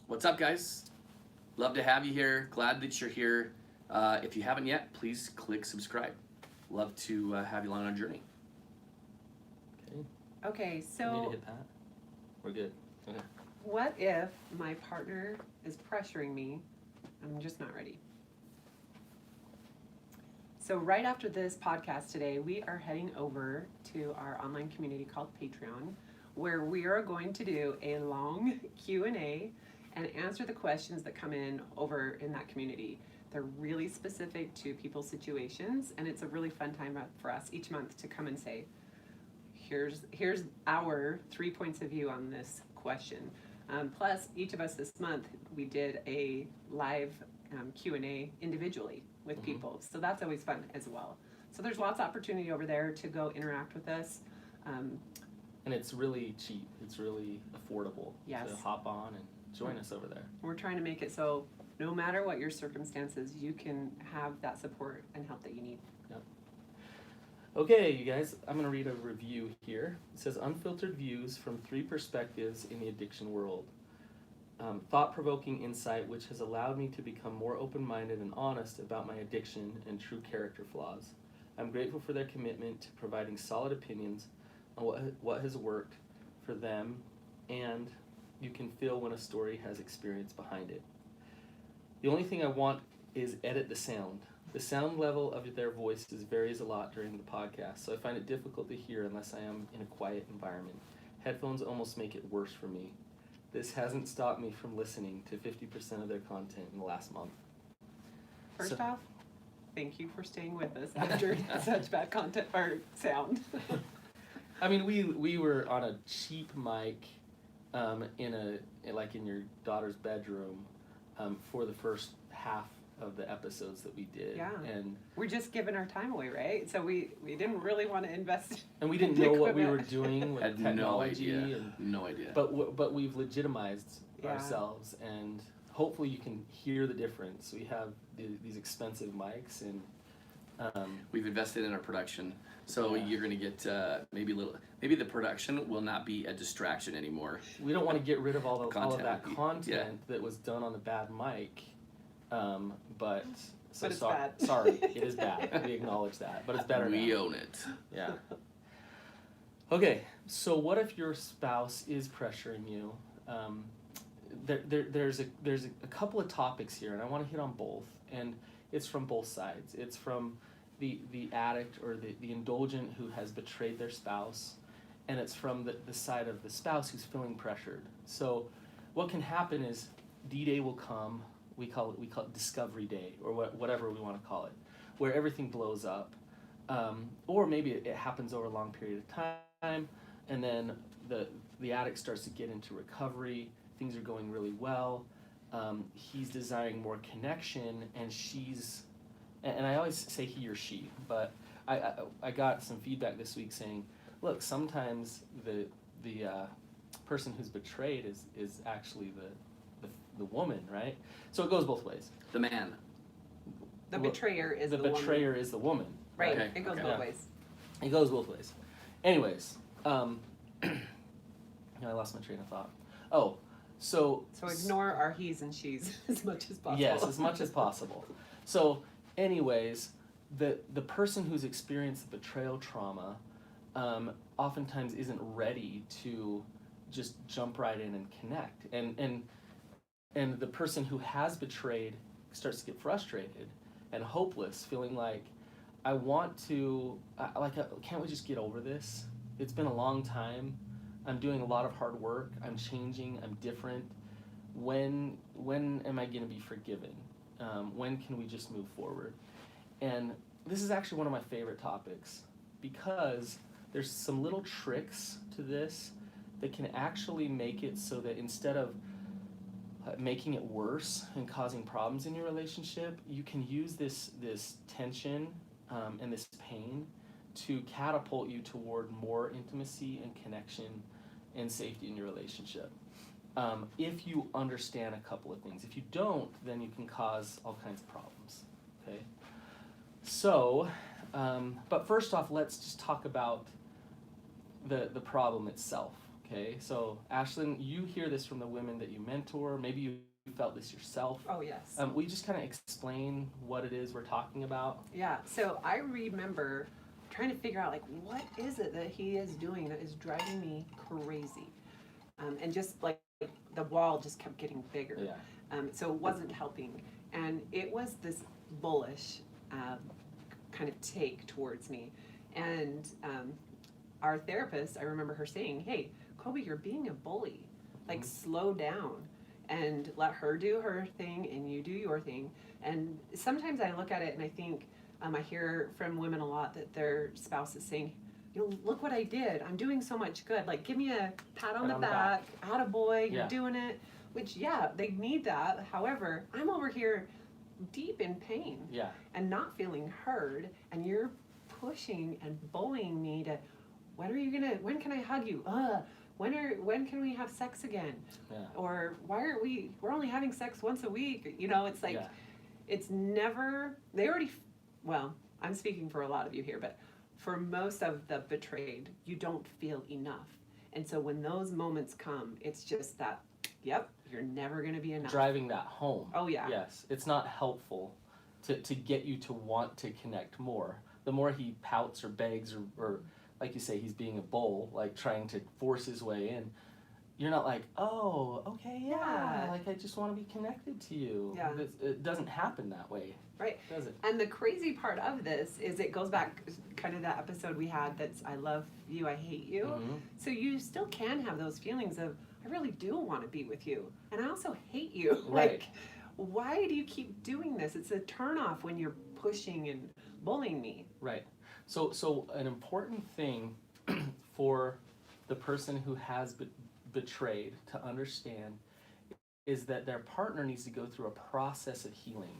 What's up, guys? Love to have you here. Glad that you're here. If you haven't yet, please click subscribe. Love to have you along on our journey. Okay, We need to so hit that. We're good. Okay. what if my partner is pressuring me and I'm just not ready? So right after this podcast today, we are heading over to our online community called Patreon, where we are going to do a long Q&A and answer the questions that come in over in that community. They're really specific to people's situations, and it's a really fun time for us each month to come and say, here's our 3 points of view on this question. Plus, each of us this month, we did a live Q&A individually with people. So that's always fun as well. So there's lots of opportunity over there to go interact with us. And it's really cheap. It's really affordable to hop on and join us over there. We're trying to make it so no matter what your circumstances, you can have that support and help that you need. Yep. Okay, you guys, I'm going to read a review here. It says, unfiltered views from 3 perspectives in the addiction world. Thought-provoking insight which has allowed me to become more open-minded and honest about my addiction and true character flaws. I'm grateful for their commitment to providing solid opinions on what has worked for them, and you can feel when a story has experience behind it. The only thing I want is edit the sound. The sound level of their voices varies a lot during the podcast, so I find it difficult to hear unless I am in a quiet environment. Headphones almost make it worse for me. This hasn't stopped me from listening to 50% of their content in the last month. First off, thank you for staying with us after such bad content or sound. I mean, we were on a cheap mic in your daughter's bedroom for the first half of the episodes that we did. Yeah. And we're just giving our time away, right? So we didn't really want to invest. And we didn't know what we were doing with Had technology. No idea. But we've legitimized ourselves, and hopefully you can hear the difference. We have these expensive mics, and we've invested in our production, so you're going to get maybe the production will not be a distraction anymore. We don't want to get rid of all of that content yeah. that was done on the bad mic. But it's bad. Sorry, it is bad. We acknowledge that, but it's better now. We own it. Yeah. Okay, so what if your spouse is pressuring you? There's a couple of topics here, and I want to hit on both. And it's from both sides. It's from the addict or the indulgent who has betrayed their spouse, and it's from the side of the spouse who's feeling pressured. So what can happen is D-Day will come. We call it Discovery Day, or whatever we want to call it, where everything blows up, or maybe it happens over a long period of time, and then the addict starts to get into recovery. Things are going really well. He's desiring more connection, and and I always say he or she, but I got some feedback this week saying, look, sometimes the person who's betrayed is actually the woman, right? So it goes both ways. The man. The betrayer is the betrayer woman. is the woman. Right. Okay. It goes both ways. It goes both ways. Anyways, I lost my train of thought. Oh, so ignore our he's and she's as much as possible. Yes, as much as possible. So, anyways, the person who's experienced the betrayal trauma oftentimes isn't ready to just jump right in and connect, and the person who has betrayed starts to get frustrated and hopeless, feeling like, I want to, can't we just get over this? It's been a long time. I'm doing a lot of hard work. I'm changing. I'm different. When am I going to be forgiven? When can we just move forward? And this is actually one of my favorite topics, because there's some little tricks to this that can actually make it so that instead of making it worse and causing problems in your relationship, you can use this tension and this pain to catapult you toward more intimacy and connection and safety in your relationship. If you understand a couple of things. If you don't, then you can cause all kinds of problems. Okay. So, but first off, let's just talk about the problem itself. Okay, so Ashlyn, you hear this from the women that you mentor. Maybe you felt this yourself. Oh, yes. Will you just kind of explain what it is we're talking about? Yeah, so I remember trying to figure out, like, what is it that he is doing that is driving me crazy? And just like the wall just kept getting bigger. Yeah. So it wasn't helping. And it was this bullish kind of take towards me. And our therapist, I remember her saying, hey, Kobe, you're being a bully. Like, slow down and let her do her thing and you do your thing. And sometimes I look at it and I think, I hear from women a lot that their spouse is saying, you know, look what I did. I'm doing so much good. Like, give me a pat on the back. Attaboy, you're doing it. Which, yeah, they need that. However, I'm over here deep in pain and not feeling heard. And you're pushing and bullying me to, when can I hug you? When can we have sex again? Or we're only having sex once a week. You know, it's like, it's never, I'm speaking for a lot of you here, but for most of the betrayed, you don't feel enough. And so when those moments come, it's just that, yep, you're never going to be enough. Driving that home. Oh, yeah. Yes, it's not helpful to get you to want to connect more. The more he pouts or begs or like you say, he's being a bull, like trying to force his way in, you're not like, oh, okay, yeah. Like I just want to be connected to you. Yeah. It doesn't happen that way. Right. Does it? And the crazy part of this is it goes back kind of that episode we had that's I love you, I hate you. Mm-hmm. So you still can have those feelings of, I really do want to be with you. And I also hate you. Right. Like, why do you keep doing this? It's a turnoff when you're pushing and bullying me. Right. So an important thing for the person who has betrayed to understand is that their partner needs to go through a process of healing.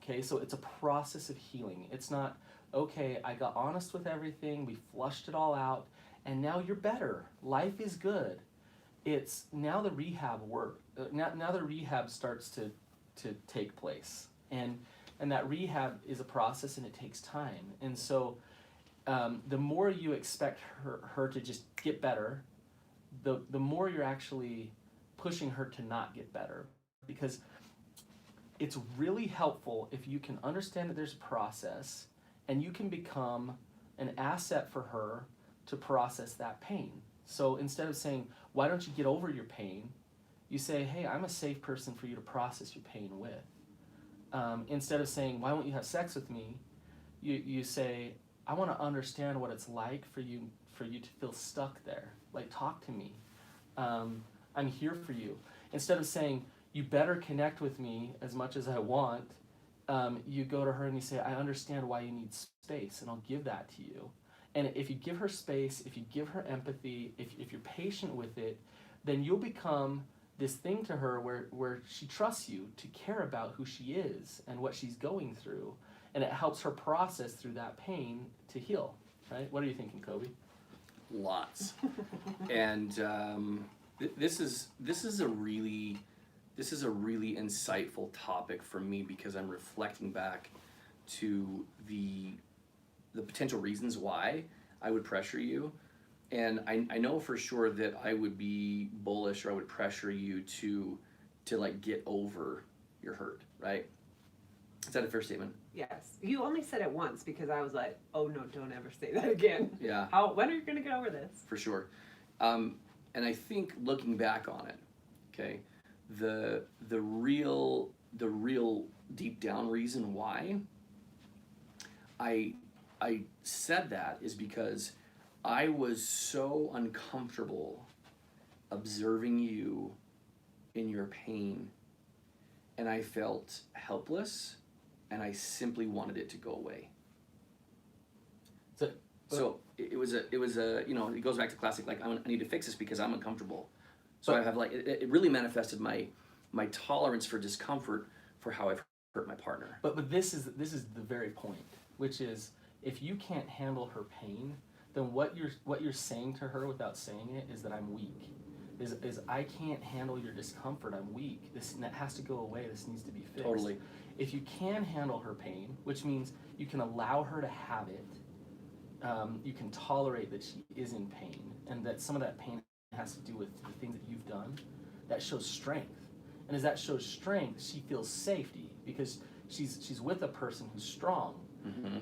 Okay, so it's a process of healing. It's not, okay, I got honest with everything, we flushed it all out, and now you're better. Life is good. It's now the rehab work. Now the rehab starts to take place, and that rehab is a process and it takes time. And so the more you expect her to just get better, the more you're actually pushing her to not get better, because it's really helpful if you can understand that there's a process and you can become an asset for her to process that pain. So instead of saying, why don't you get over your pain, you say, hey, I'm a safe person for you to process your pain with. Instead of saying, why won't you have sex with me, you say, I want to understand what it's like for you to feel stuck there. Like, talk to me. I'm here for you. Instead of saying, you better connect with me as much as I want, you go to her and you say, I understand why you need space, and I'll give that to you. And if you give her space, if you give her empathy, if you're patient with it, then you'll become this thing to her where she trusts you to care about who she is and what she's going through. And it helps her process through that pain to heal, right? What are you thinking, Kobe? Lots. And this is a really insightful topic for me, because I'm reflecting back to the potential reasons why I would pressure you. And I know for sure that I would be bullish, or I would pressure you to like get over your hurt, right? Is that a fair statement? Yes. You only said it once because I was like, oh no, don't ever say that again. Yeah. When are you going to get over this? For sure. And I think looking back on it, okay, the real deep down reason why I said that is because I was so uncomfortable observing you in your pain, and I felt helpless, and I simply wanted it to go away. So it was a you know, it goes back to classic, like, I need to fix this because I'm uncomfortable. So I have, like, it really manifested my tolerance for discomfort for how I've hurt my partner. But this is the very point, which is, if you can't handle her pain, then what you're saying to her without saying it is that I'm weak. Is I can't handle your discomfort, I'm weak. This has to go away, this needs to be fixed. Totally. If you can handle her pain, which means you can allow her to have it, you can tolerate that she is in pain, and that some of that pain has to do with the things that you've done, that shows strength. And as that shows strength, she feels safety because she's with a person who's strong. Mm-hmm.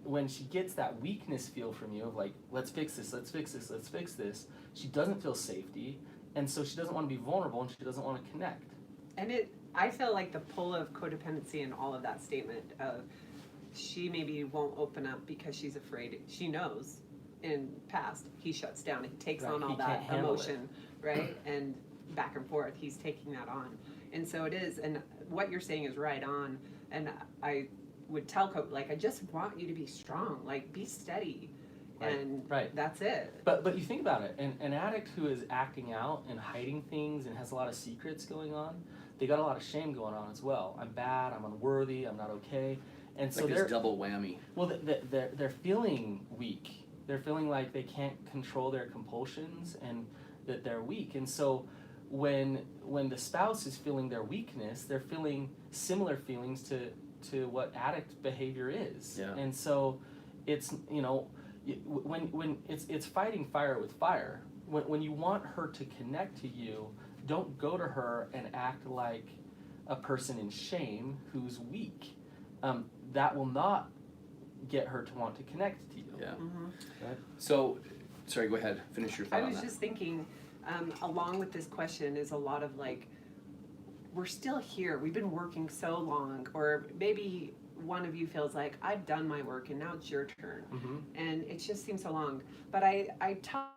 When she gets that weakness feel from you of like, let's fix this, let's fix this, let's fix this, she doesn't feel safety, and so she doesn't want to be vulnerable and she doesn't want to connect. And I feel like the pull of codependency in all of that statement of she maybe won't open up because she's afraid. She knows in past he shuts down. He takes Right, on all he that can't handle emotion, right? And back and forth, he's taking that on. And so it is, and what you're saying is right on. And I would tell like, I just want you to be strong, like be steady. Right, And right. that's it. But you think about it, an addict who is acting out and hiding things and has a lot of secrets going on, they got a lot of shame going on as well. I'm bad, I'm unworthy, I'm not okay. And so Like they're this double whammy. Well, they're feeling weak. They're feeling like they can't control their compulsions and that they're weak. And so when the spouse is feeling their weakness, they're feeling similar feelings to what addict behavior is. Yeah. And so it's, when it's fighting fire with fire. When you want her to connect to you, don't go to her and act like a person in shame who's weak. That will not get her to want to connect to you. Yeah. Mm-hmm. Right? So, sorry, go ahead. Finish your thought I on was that. just thinking, along with this question is a lot of like, we're still here. We've been working so long, or maybe one of you feels like I've done my work and now it's your turn, Mm-hmm. and it just seems so long. But I tell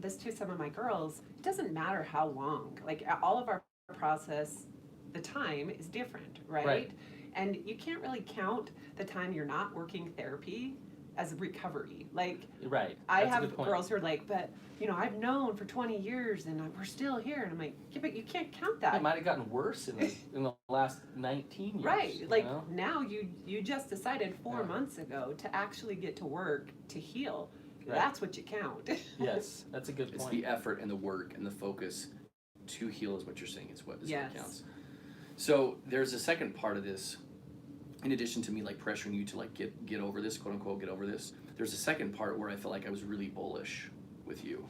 this to some of my girls. It doesn't matter how long. Like all of our process, the time is different, right? Right. And you can't really count the time you're not working therapy as recovery. Like Right. I That's a good have point. girls who are like, but I've known for 20 years and we're still here. And I'm like, yeah, but you can't count that. It might have gotten worse in the last 19 years. Right. Like you know? now you just decided 4 Yeah. months ago to actually get to work to heal. Right. That's what you count. Yes, that's a good It's point. the effort and the work and the focus to heal is what you're saying is what Yes. counts. So there's a second part of this. In addition to me like pressuring you to like get over this, quote unquote, get over this, there's a second part where I felt like I was really bullish with you.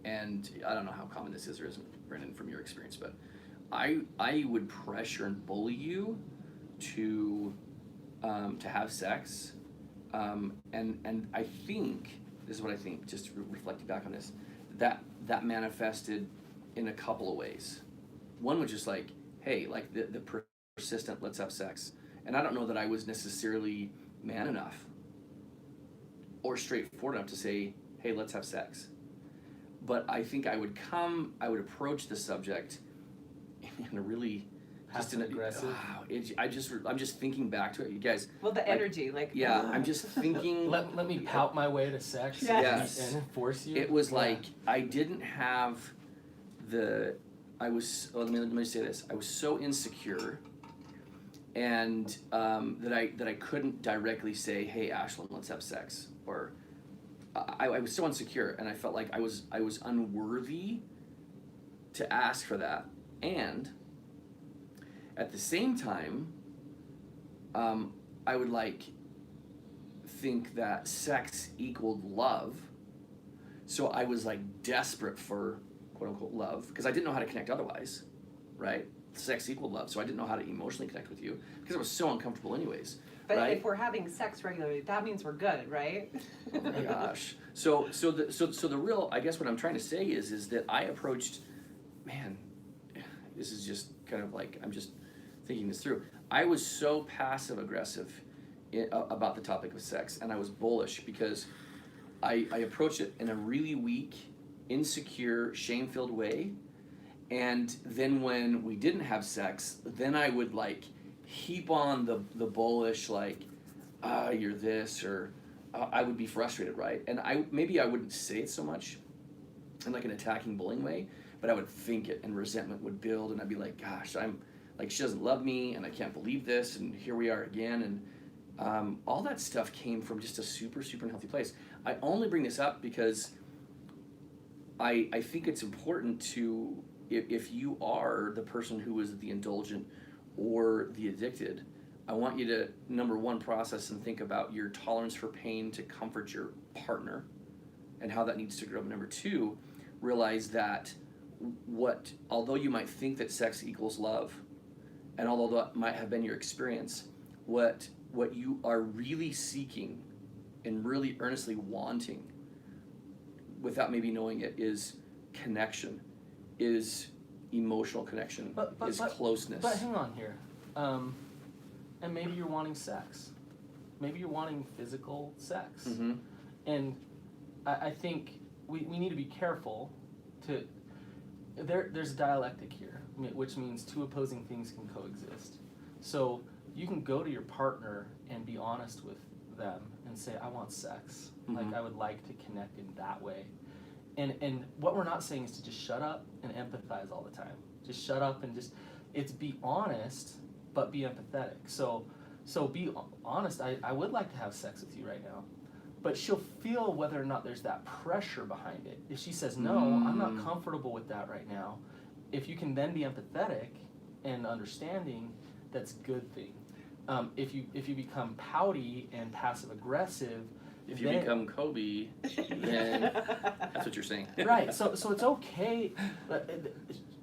And I don't know how common this is or isn't, Brendan, from your experience, but I would pressure and bully you to have sex. And I think, this is what I think, just reflecting back on this, that manifested in a couple of ways. One was just like, hey, like the persistent let's have sex. And I don't know that I was necessarily man enough or straightforward enough to say, hey, let's have sex. But I think I would approach the subject in a really Passive aggressive. I'm just thinking back to it, you guys. Well, the Like, energy, like Yeah, I'm just thinking. Let me pout my way to sex Yes. and force you. It was Yeah. like I didn't have let me say this. I was so insecure, and that I couldn't directly say, "Hey, Ashlyn, let's have sex," or I was so insecure, and I felt like I was unworthy to ask for that, and at the same time, I would like think that sex equaled love, so I was like desperate for quote unquote love because I didn't know how to connect otherwise, right? Sex equaled love, so I didn't know how to emotionally connect with you because I was so uncomfortable anyways. But right? if we're having sex regularly, that means we're good, right? Oh my gosh. So the real, I guess what I'm trying to say is that I approached, man, this is just kind of like, I'm just thinking this through. I was so passive aggressive about the topic of sex, and I was bullish because I approached it in a really weak, insecure, shame-filled way. And then when we didn't have sex, then I would like heap on the bullish, like, you're this, or I would be frustrated, right? And maybe I wouldn't say it so much in like an attacking, bullying way, but I would think it, and resentment would build, and I'd be like, gosh, I'm like, she doesn't love me, and I can't believe this, and here we are again, and all that stuff came from just a super, super unhealthy place. I only bring this up because I think it's important to, if you are the person who is the indulgent or the addicted, I want you to, number one, process and think about your tolerance for pain to comfort your partner and how that needs to grow. Number two, realize that although you might think that sex equals love, and although that might have been your experience, what you are really seeking and really earnestly wanting, without maybe knowing it, is connection, is emotional connection, is closeness. But hang on here. And maybe you're wanting sex. Maybe you're wanting physical sex. Mm-hmm. And I think we need to be careful to... There's a dialectic here, which means two opposing things can coexist. So you can go to your partner and be honest with them and say, I want sex. Mm-hmm. Like, I would like to connect in that way. And what we're not saying is to just shut up and empathize all the time. Just shut up and it's be honest, but be empathetic. So be honest, I would like to have sex with you right now. But she'll feel whether or not there's that pressure behind it. If she says, no, I'm not comfortable with that right now, if you can then be empathetic and understanding, that's a good thing. If you become pouty and passive aggressive, if you become Kobe, then that's what you're saying. Right. So it's okay.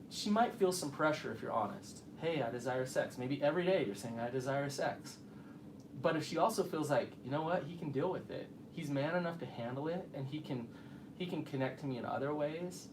She might feel some pressure if you're honest. Hey, I desire sex. Maybe every day you're saying, I desire sex. But if she also feels like, you know what, he can deal with it. He's man enough to handle it, and he can connect to me in other ways.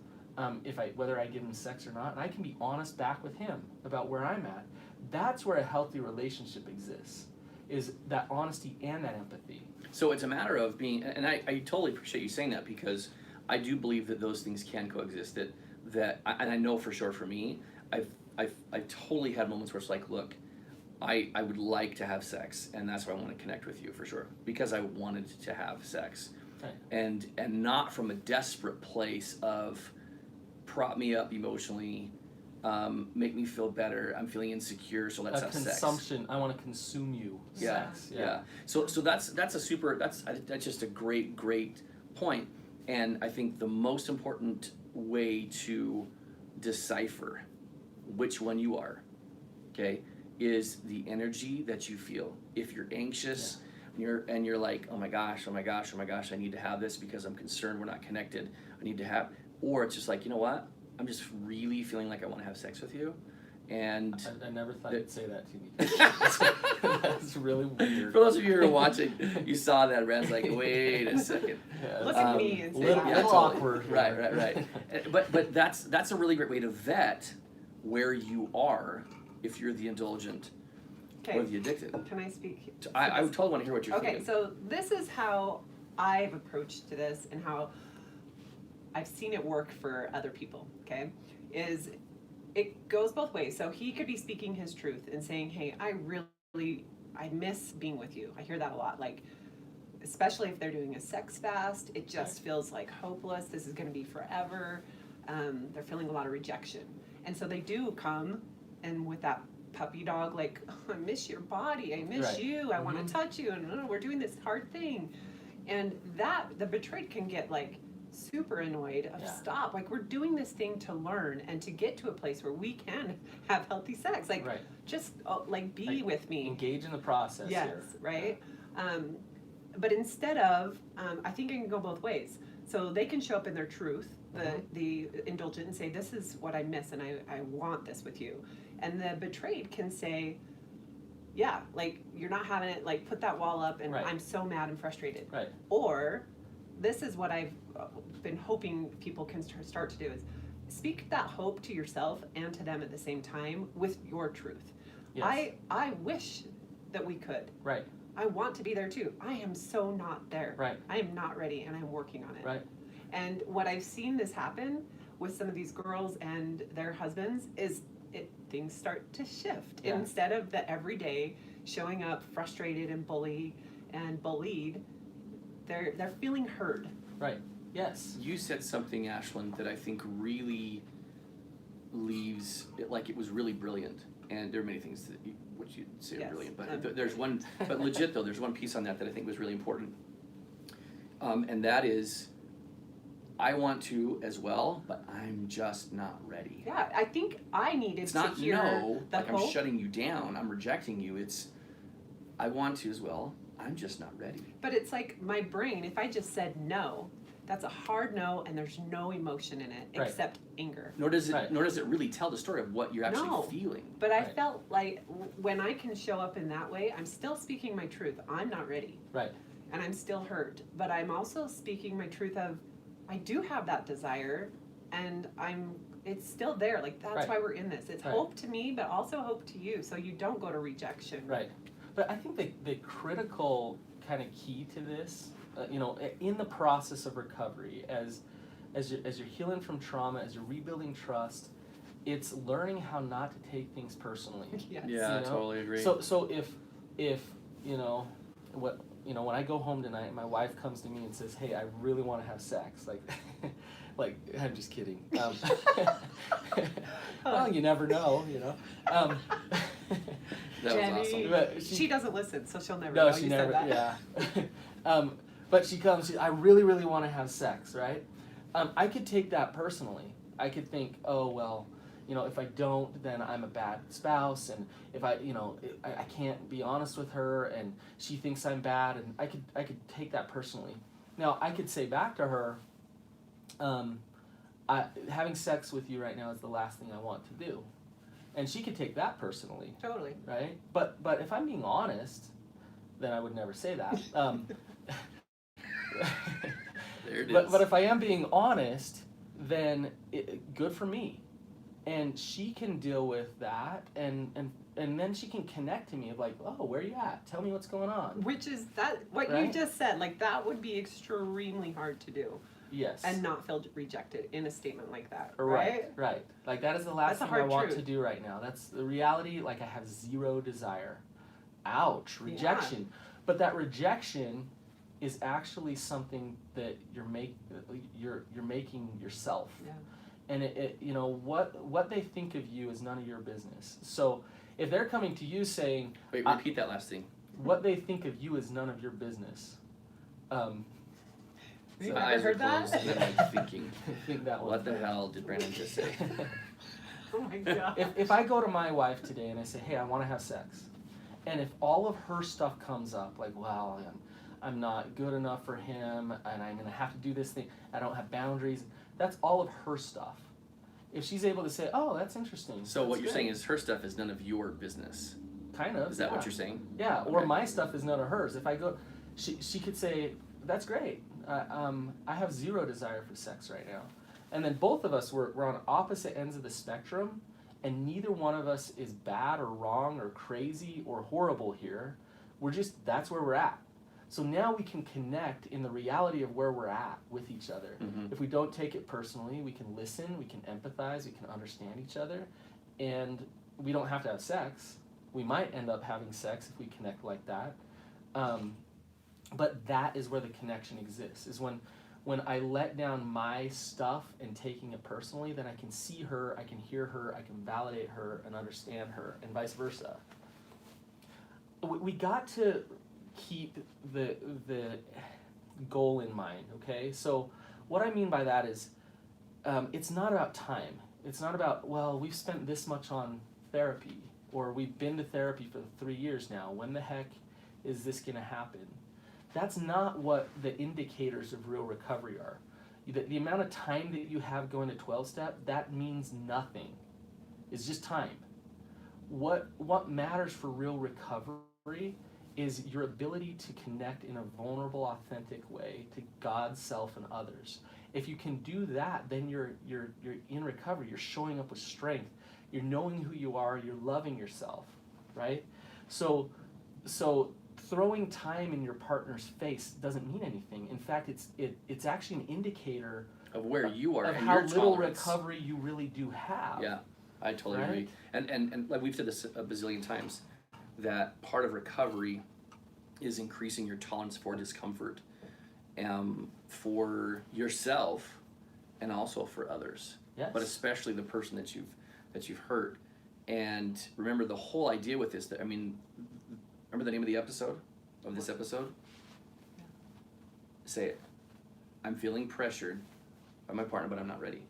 Whether I give him sex or not, and I can be honest back with him about where I'm at. That's where a healthy relationship exists, is that honesty and that empathy. So it's a matter of being, and I totally appreciate you saying that, because I do believe that those things can coexist. And I know for sure for me, I've totally had moments where it's like, look, I would like to have sex, and that's why I want to connect with you for sure, because I wanted to have sex, Okay. and not from a desperate place of prop me up emotionally, make me feel better. I'm feeling insecure, so let's have consumption. sex. I want to consume you. Yeah, Sex. yeah. So that's just a great point, and I think the most important way to decipher which one you are, okay, is the energy that you feel. If you're anxious, and you're like, oh my gosh, I need to have this because I'm concerned we're not connected. I need to have, or it's just like, you know what? I'm just really feeling like I want to have sex with you, and I never thought you'd say that to me. That's really weird. For those of you who are watching, you saw that. Rand's like, wait a second. Yeah, Look at me and say little, that. little totally. awkward. Right. But that's a really great way to vet where you are if you're the indulgent or the addicted. Can I speak? I would totally want to hear what you're Okay, thinking. so this is how I've approached to this and how I've seen it work for other people, okay? Is it goes both ways. So he could be speaking his truth and saying, hey, I miss being with you. I hear that a lot. Like, especially if they're doing a sex fast, it just feels like hopeless. This is going to be forever. They're feeling a lot of rejection. And so they do come and with that puppy dog, like, oh, I miss your body. I miss you. I want to touch you. And we're doing this hard thing. And the betrayed can get like super annoyed of stop. Like, we're doing this thing to learn and to get to a place where we can have healthy sex. Like, just like be with me. Engage in the process here. Right? But instead of, I think it can go both ways. So they can show up in their truth, the indulgent, and say, this is what I miss and I want this with you. And the betrayed can say, yeah, like, you're not having it, like, put that wall up and I'm so mad and frustrated. Right. Or, this is what I've been hoping people can start to do, is speak that hope to yourself and to them at the same time with your truth. Yes. I wish that we could. Right. I want to be there too. I am so not there. Right. I am not ready and I'm working on it. Right. And what I've seen this happen with some of these girls and their husbands is things start to shift. Yeah. Instead of the everyday showing up frustrated and bullied, they're feeling heard. Right. Yes. You said something, Ashlyn, that I think really leaves it, like, it was really brilliant. And there are many things that which you say are brilliant, but there's one. But legit though, there's one piece on that I think was really important, and that is, I want to as well, but I'm just not ready. Yeah, I think I needed It's not to hear the like hope. I'm shutting you down, I'm rejecting you. It's, I want to as well, I'm just not ready. But it's like my brain, if I just said no, That's a hard no, and there's no emotion in it Right. except anger. Nor does it Right. nor does it really tell the story of what you're actually No. feeling. But I Right. felt like when I can show up in that way, I'm still speaking my truth. I'm not ready. Right. And I'm still hurt. But I'm also speaking my truth of I do have that desire, and it's still there. Like, that's Right. why we're in this. It's Right. hope to me, but also hope to you, so you don't go to rejection. Right. But I think the critical kind of key to this, in the process of recovery, as you're healing from trauma, as you're rebuilding trust, it's learning how not to take things personally. Yes. Yeah, I You know? totally agree. So if when I go home tonight, my wife comes to me and says, "Hey, I really want to have sex," like I'm just kidding. Well, you never know, that Jenny, was awesome. But she doesn't listen, so she'll never No, know she you never. said that. Yeah. But she comes. I really, really want to have sex, right? I could take that personally. I could think, oh well, if I don't, then I'm a bad spouse, and if I can't be honest with her, and she thinks I'm bad, and I could take that personally. Now I could say back to her, having sex with you right now is the last thing I want to do, and she could take that personally. Totally. Right? But if I'm being honest, then I would never say that. There it is. But if I am being honest, then good for me, and she can deal with that, and then she can connect to me of like, oh, where are you at? Tell me what's going on. Which is what you Right? just said, like that would be extremely hard to do Yes. and not feel rejected in a statement like that, Right. Right. Like that is the last That's a thing I hard want truth. to do right now. That's the reality. Like I have zero desire. Ouch. Rejection. But that rejection is actually something that you're making yourself. Yeah. And what they think of you is none of your business. So if they're coming to you saying, Wait, repeat that last thing. what they think of you is none of your business. You My ever eyes are heard that? closed and I'm like thinking, think that one. what the hell did Brandon just say? Oh my god. if I go to my wife today and I say, hey, I want to have sex, and if all of her stuff comes up, like, well, I'm not good enough for him, and I'm going to have to do this thing, I don't have boundaries, that's all of her stuff. If she's able to say, oh, that's interesting. So that's what you're good. saying is her stuff is none of your business. Kind of. Is that yeah. what you're saying? Yeah, or Okay. my stuff is none of hers. If I go, she could say, that's great. I have zero desire for sex right now. And then both of us, we're on opposite ends of the spectrum, and neither one of us is bad or wrong or crazy or horrible here. That's where we're at. So now we can connect in the reality of where we're at with each other. Mhm. If we don't take it personally, we can listen, we can empathize, we can understand each other, and we don't have to have sex. We might end up having sex if we connect like that. But that is where the connection exists, is when I let down my stuff and taking it personally, then I can see her, I can hear her, I can validate her and understand her, and vice versa. We got to keep the goal in mind, okay? So what I mean by that is it's not about time. It's not about, well, we've spent this much on therapy, or we've been to therapy for 3 years now. When the heck is this going to happen? That's not what the indicators of real recovery are. The amount of time that you have going to 12-step, that means nothing. It's just time. What matters for real recovery is your ability to connect in a vulnerable, authentic way to God's self and others. If you can do that, then you're in recovery. You're showing up with strength. You're knowing who you are. You're loving yourself, right? So throwing time in your partner's face doesn't mean anything. In fact, it's actually an indicator Of where you are of and how your little tolerance. recovery you really do have. Yeah, I totally Right? agree. And like we've said this a bazillion times, that part of recovery is increasing your tolerance for discomfort, for yourself and also for others. Yes. But especially the person that you've hurt. And remember the whole idea with this, remember the name of the episode, of this episode? Yeah. Say it. I'm feeling pressured by my partner, but I'm not ready.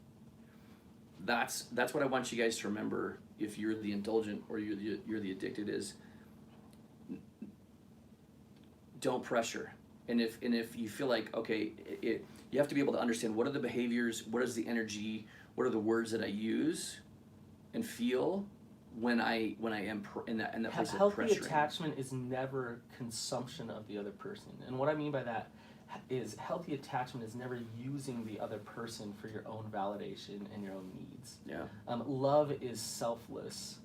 That's what I want you guys to remember. If you're the indulgent or you're the addicted, is don't pressure. And if you feel like, okay, you have to be able to understand what are the behaviors, what is the energy, what are the words that I use and feel when I am in that place of Healthy pressuring. attachment is never consumption of the other person. And what I mean by that is healthy attachment is never using the other person for your own validation and your own needs. Yeah. Love is selfless,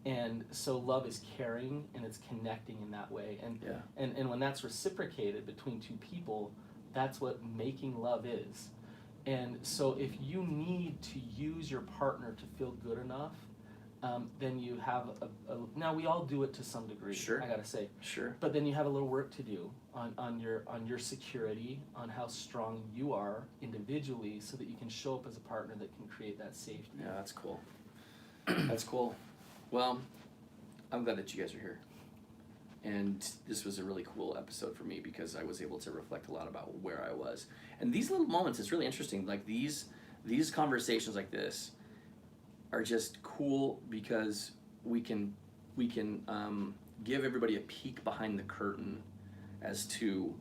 and so love is caring and it's connecting in that way. And, Yeah. and when that's reciprocated between two people, that's what making love is. And so if you need to use your partner to feel good enough, then you have now we all do it to some degree. Sure. I gotta say. Sure. But then you have a little work to do on your security, on how strong you are individually, so that you can show up as a partner that can create that safety. Yeah, that's cool. That's cool. Well, I'm glad that you guys are here. And this was a really cool episode for me because I was able to reflect a lot about where I was. And these little moments, it's really interesting. Like these conversations like this are just cool because we can give everybody a peek behind the curtain as to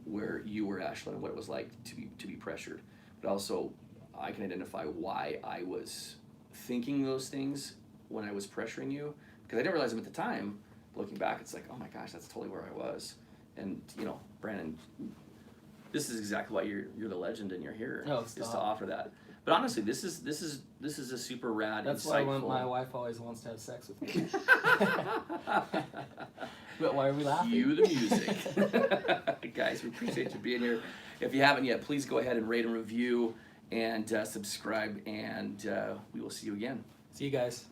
where you were, Ashlyn, and what it was like to be pressured. But also, I can identify why I was thinking those things when I was pressuring you, because I didn't realize them at the time. Looking back, it's like, oh my gosh, that's totally where I was. And Brandon, this is exactly why you're the legend and you're here, is to offer that. But honestly, this is a super rad, That's insightful. why my wife always wants to have sex with me. But why are we laughing? Cue the music. Guys, we appreciate you being here. If you haven't yet, please go ahead and rate and review and subscribe, and we will see you again. See you guys.